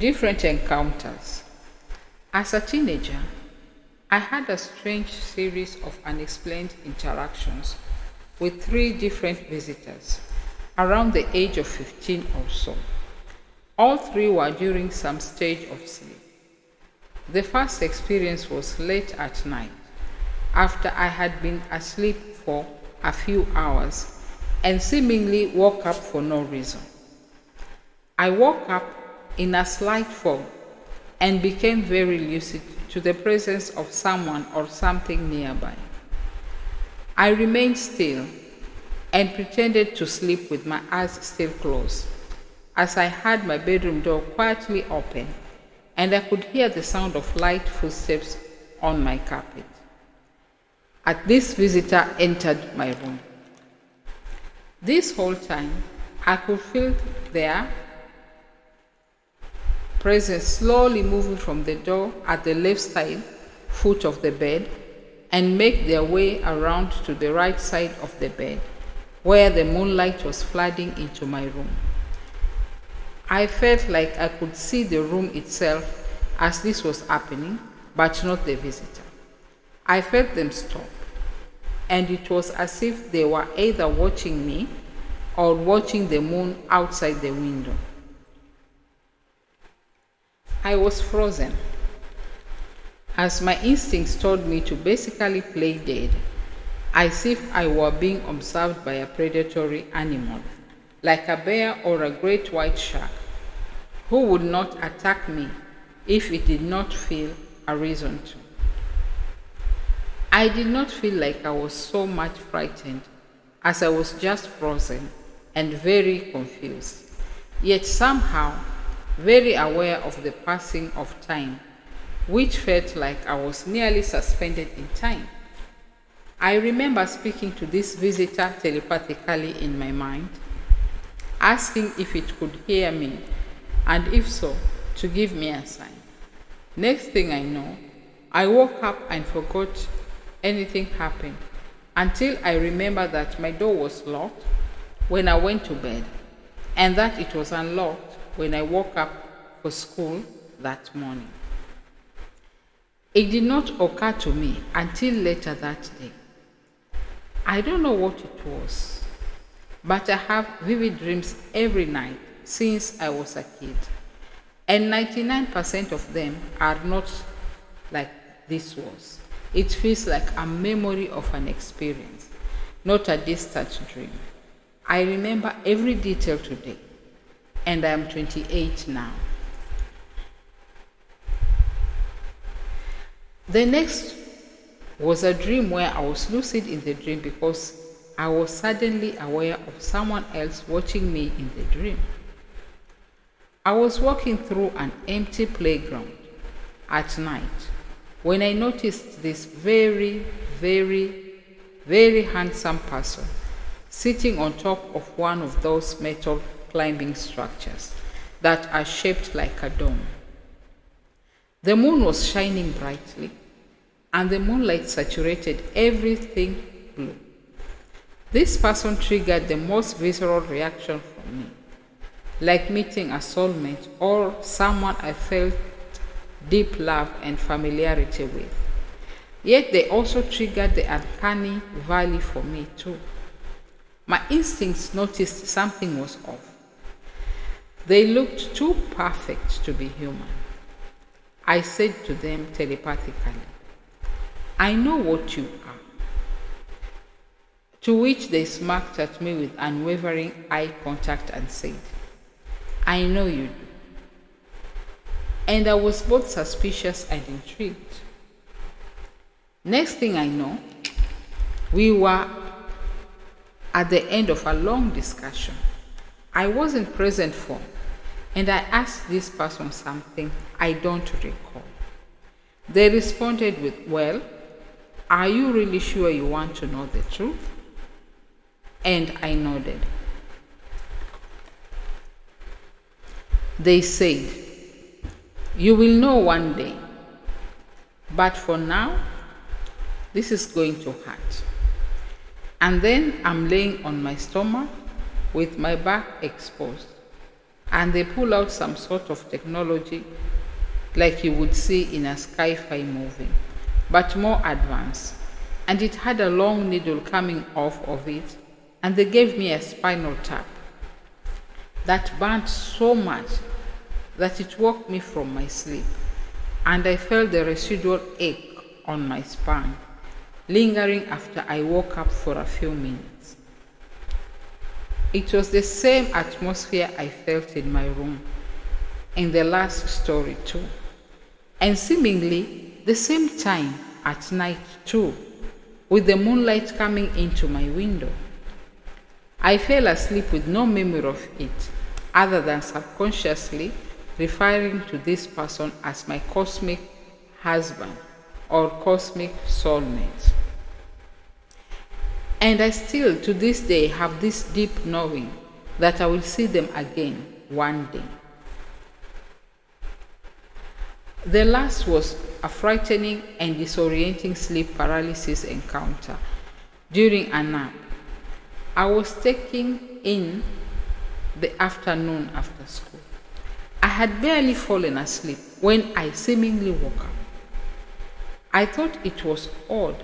Different encounters. As a teenager, I had a strange series of unexplained interactions with three different visitors around the age of 15 or so. All three were during some stage of sleep. The first experience was late at night, after I had been asleep for a few hours and seemingly woke up for no reason. I woke up in a slight fog and became very lucid to the presence of someone or something nearby. I remained still and pretended to sleep with my eyes still closed, as I had my bedroom door quietly open and I could hear the sound of light footsteps on my carpet. As this visitor entered my room. This whole time, I could feel their presence slowly moving from the door at the left side foot of the bed and make their way around to the right side of the bed, where the moonlight was flooding into my room. I felt like I could see the room itself as this was happening, but not the visitor. I felt them stop, and it was as if they were either watching me or watching the moon outside the window. I was frozen, as my instincts told me to basically play dead, as if I were being observed by a predatory animal, like a bear or a great white shark, who would not attack me if it did not feel a reason to. I did not feel like I was so much frightened, as I was just frozen and very confused, yet somehow very aware of the passing of time, which felt like I was nearly suspended in time. I remember speaking to this visitor telepathically in my mind, asking if it could hear me, and if so, to give me a sign. Next thing I know, I woke up and forgot anything happened until I remember that my door was locked when I went to bed and that it was unlocked when I woke up for school that morning. It did not occur to me until later that day. I don't know what it was, but I have vivid dreams every night since I was a kid, and 99% of them are not like this was. It feels like a memory of an experience, not a distant dream. I remember every detail today, and I am 28 now. The next was a dream where I was lucid in the dream because I was suddenly aware of someone else watching me in the dream. I was walking through an empty playground at night when I noticed this very, very, very handsome person sitting on top of one of those metal climbing structures that are shaped like a dome. The moon was shining brightly, and the moonlight saturated everything blue. This person triggered the most visceral reaction from me, like meeting a soulmate or someone I felt deep love and familiarity with. Yet they also triggered the uncanny valley for me too. My instincts noticed something was off. They looked too perfect to be human. I said to them telepathically, "I know what you are." To which they smirked at me with unwavering eye contact and said, "I know you do." And I was both suspicious and intrigued. Next thing I know, we were at the end of a long discussion I wasn't present for, and I asked this person something I don't recall. They responded with, "Well, are you really sure you want to know the truth?" And I nodded. They said, "You will know one day, but for now, this is going to hurt." And then I'm laying on my stomach with my back exposed, and they pull out some sort of technology like you would see in a sci-fi movie, but more advanced. And it had a long needle coming off of it, and they gave me a spinal tap that burnt so much that it woke me from my sleep, and I felt the residual ache on my spine, lingering after I woke up for a few minutes. It was the same atmosphere I felt in my room in the last story too, and seemingly the same time at night too, with the moonlight coming into my window. I fell asleep with no memory of it, other than subconsciously referring to this person as my cosmic husband or cosmic soulmate. And I still, to this day, have this deep knowing that I will see them again one day. The last was a frightening and disorienting sleep paralysis encounter during a nap. I was taking in the afternoon after school. I had barely fallen asleep when I seemingly woke up. I thought it was odd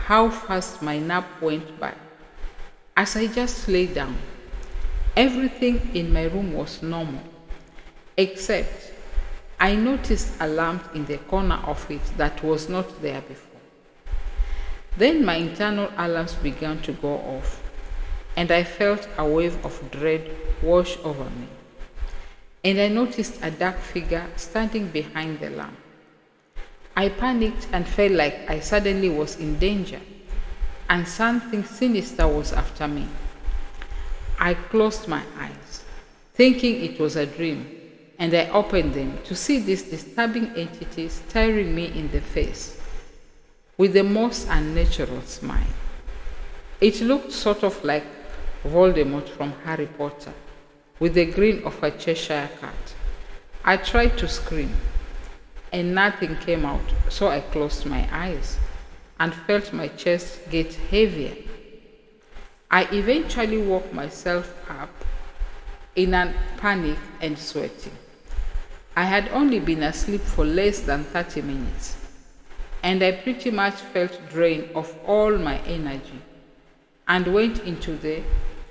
how fast my nap went by. As I just lay down, everything in my room was normal, except I noticed a lamp in the corner of it that was not there before. Then my internal alarms began to go off, and I felt a wave of dread wash over me. And I noticed a dark figure standing behind the lamp. I panicked and felt like I suddenly was in danger, and something sinister was after me. I closed my eyes, thinking it was a dream, and I opened them to see this disturbing entity staring me in the face with the most unnatural smile. It looked sort of like Voldemort from Harry Potter, with the grin of a Cheshire cat. I tried to scream, and nothing came out, so I closed my eyes and felt my chest get heavier. I eventually woke myself up in a panic and sweating. I had only been asleep for less than 30 minutes, and I pretty much felt drained of all my energy and went into the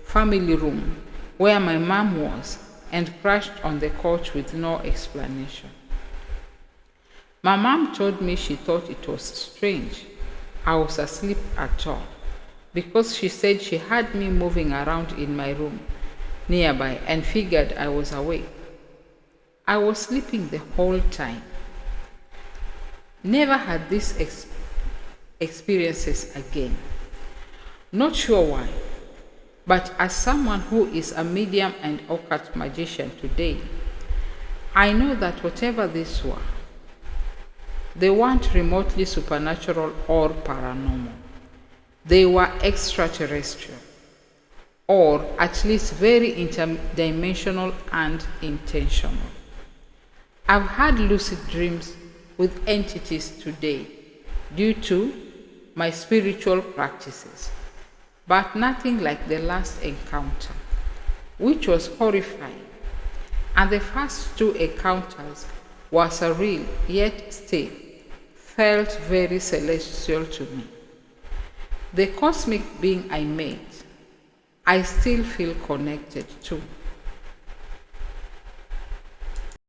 family room where my mom was and crashed on the couch with no explanation. My mom told me she thought it was strange I was asleep at all, because she said she had me moving around in my room nearby and figured I was awake. I was sleeping the whole time. Never had these experiences again. Not sure why, but as someone who is a medium and occult magician today, I know that whatever these were, they weren't remotely supernatural or paranormal. They were extraterrestrial, or at least very interdimensional and intentional. I've had lucid dreams with entities today due to my spiritual practices, but nothing like the last encounter, which was horrifying. And the first two encounters were surreal, yet still felt very celestial to me. The cosmic being I met, I still feel connected to.